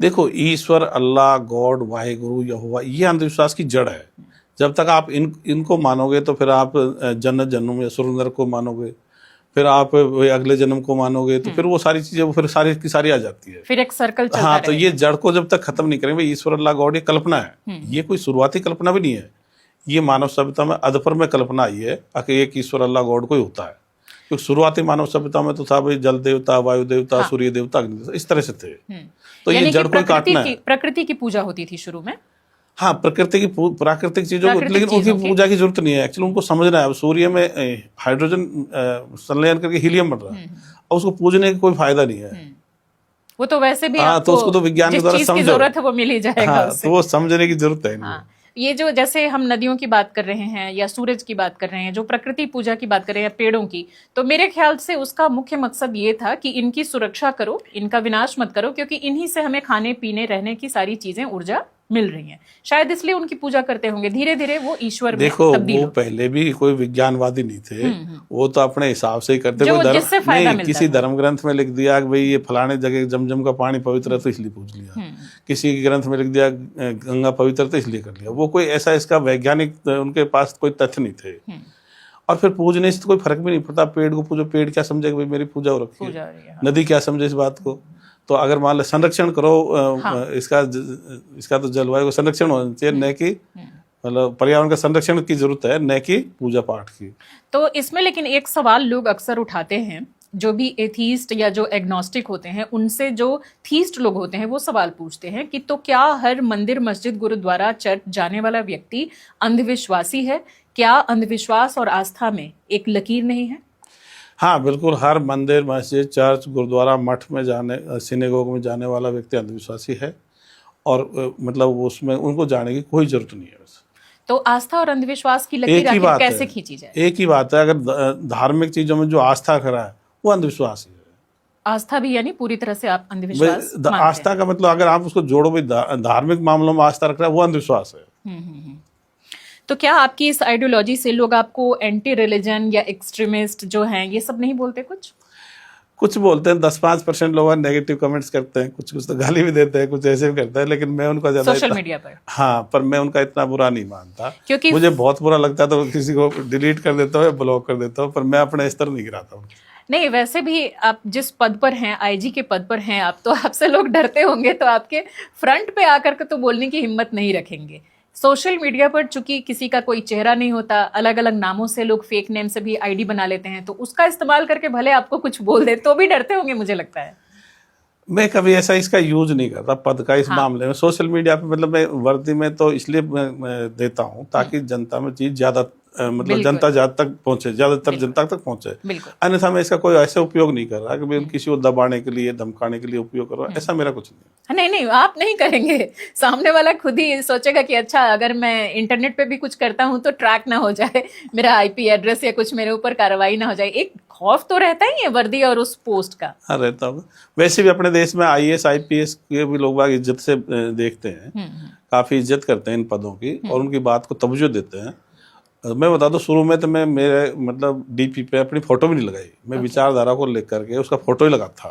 देखो, ईश्वर, अल्लाह, गॉड, वाहेगुरु, यहोवा, ये अंधविश्वास की जड़ है। जब तक आप इनको मानोगे तो फिर आप जन्नत जन्म या स्वर्ग नरक को मानोगे, फिर आप अगले जन्म को मानोगे, तो फिर वो सारी चीजें वो फिर सारी की सारी आ जाती है, फिर एक सर्कल चलता हाँ। तो रहेगा। ये जड़ को जब तक खत्म नहीं करेंगे, ईश्वर, अल्लाह, गॉड, ये कल्पना है, ये कोई शुरुआती कल्पना भी नहीं है। ये मानव सभ्यता में अधपर में कल्पना आई है कि एक ईश्वर, अल्लाह, गॉड कोई होता है। क्योंकि शुरुआती मानव सभ्यता में तो था भाई, जल देवता, वायु देवता, सूर्य देवता, अग्नि देवता, इस तरह से थे। तो ये जड़ को काटना है। प्रकृति की पूजा होती थी शुरू में। हाँ, प्रकृति की प्राकृतिक चीजों को, लेकिन उनकी पूजा की जरूरत नहीं है। एक्चुअली उनको समझना है, अब सूर्य में हाइड्रोजन संलयन करके हीलियम बन रहा है, और उसको पूजने का कोई फायदा नहीं है। वो तो वैसे भी तो उसको तो विज्ञान के द्वारा समझो, जरूरत है वो मिल ही जाएगा। तो वो समझने की जरूरत है। ये जो जैसे हम नदियों की बात कर रहे हैं या सूरज की बात कर रहे हैं, जो प्रकृति पूजा की बात कर रहे हैं, पेड़ों की, तो मेरे ख्याल से उसका मुख्य मकसद ये था कि इनकी सुरक्षा करो, इनका विनाश मत करो, क्योंकि इन्हीं से हमें खाने पीने रहने की सारी चीजें, ऊर्जा मिल रही हैं। शायद इसलिए उनकी पूजा करते होंगे। धीरे धीरे वो ईश्वर में तब्दील वो पहले भी कोई विज्ञानवादी नहीं थे, वो तो अपने हिसाब से ही करते। कोई किसी धर्म ग्रंथ में लिख दिया कि भाई ये फलाने जगह जमजम का पानी पवित्र है तो इसलिए पूज लिया, किसी के ग्रंथ में लिख दिया गंगा पवित्र तो इसलिए कर लिया। वो कोई ऐसा इसका वैज्ञानिक उनके पास कोई तथ्य नहीं थे। और फिर पूजने से तो कोई फर्क भी नहीं पड़ता। पेड़ को पूजो, पेड़ क्या समझे भाई मेरी पूजा हो रखी है, नदी क्या समझे इस बात को। तो अगर मान लो संरक्षण करो, इसका तो जलवायु का संरक्षण होना चाहिए, न कि मतलब पर्यावरण का संरक्षण की जरूरत है, न कि पूजा पाठ की। तो इसमें लेकिन एक सवाल लोग अक्सर उठाते हैं, जो भी एथीस्ट या जो एग्नोस्टिक होते हैं, उनसे जो थीस्ट लोग होते हैं वो सवाल पूछते हैं कि तो क्या हर मंदिर, मस्जिद, गुरुद्वारा, चर्च जाने वाला व्यक्ति अंधविश्वासी है? क्या अंधविश्वास और आस्था में एक लकीर नहीं है? हाँ, बिल्कुल। हर मंदिर, मस्जिद, चर्च, गुरुद्वारा, मठ में जाने, सिनेगोग में जाने वाला व्यक्ति अंधविश्वासी है, और मतलब उसमें उनको जाने की कोई जरूरत नहीं है। तो आस्था और अंधविश्वास की लकीर आखिर कैसे खींची जाए? एक ही बात है, अगर धार्मिक चीजों में जो आस्था करा है वो अंधविश्वास ही है। आस्था भी यानी पूरी तरह से आप अंधविश्वास मानते हैं? आस्था का मतलब अगर आप उसको जोड़ो भी, धार्मिक मामलों में आस्था रख रहा है, वो अंधविश्वास है। तो क्या आपकी इस आइडियोलॉजी से लोग आपको एंटी रिलीजन या एक्सट्रीमिस्ट जो हैं ये सब नहीं बोलते? कुछ बोलते हैं, 10-5% लोग नेगेटिव कमेंट्स करते हैं, कुछ तो गाली भी देते हैं, कुछ ऐसे भी करते हैं, लेकिन मैं उनका ज्यादा सोशल मीडिया पर, हाँ, पर मैं उनका इतना बुरा नहीं मानता, क्योंकि मुझे बहुत बुरा लगता है तो किसी को डिलीट कर देता हूँ, ब्लॉक कर देता हूँ, पर मैं अपने स्तर नहीं गिराता हूँ। नहीं, वैसे भी आप जिस पद पर हैं, आईजी के पद पर हैं आप, तो आपसे लोग डरते होंगे, तो आपके फ्रंट पे आकर के तो बोलने की हिम्मत नहीं रखेंगे। सोशल मीडिया पर चूंकि किसी का कोई चेहरा नहीं होता, अलग अलग नामों से लोग फेक नेम से भी आईडी बना लेते हैं, तो उसका इस्तेमाल करके भले आपको कुछ बोल दे तो भी डरते होंगे, मुझे लगता है। मैं कभी ऐसा इसका यूज नहीं करता पद का इस मामले में। सोशल मीडिया पे मतलब मैं वर्दी में तो इसलिए मैं देता हूँ ताकि जनता में चीज ज्यादा मतलब जनता ज्यादा तक पहुंचे, ज्यादातर जनता तक पहुंचे। अन्यथा मैं इसका कोई ऐसे उपयोग नहीं कर रहा कि मैं किसी को दबाने के लिए, धमकाने के लिए उपयोग कर रहा हूँ, ऐसा मेरा कुछ नहीं। नहीं, आप नहीं करेंगे, सामने वाला खुद ही सोचेगा कि अच्छा अगर मैं इंटरनेट पे भी कुछ करता हूँ तो ट्रैक ना हो जाए मेरा आईपी एड्रेस, या कुछ मेरे ऊपर कार्रवाई ना हो जाए। एक खौफ तो रहता ही है वर्दी और उस पोस्ट का। हाँ, रहता होगा। वैसे भी अपने देश में IAS IPS के भी लोग इज्जत से देखते हैं, काफी इज्जत करते हैं इन पदों की, और उनकी बात को तवज्जो देते हैं। मैं बता दूं, शुरू में तो मैं मेरे मतलब DP पे अपनी फोटो भी नहीं लगाई, मैं विचारधारा को लेकर के उसका फोटो ही लगा था।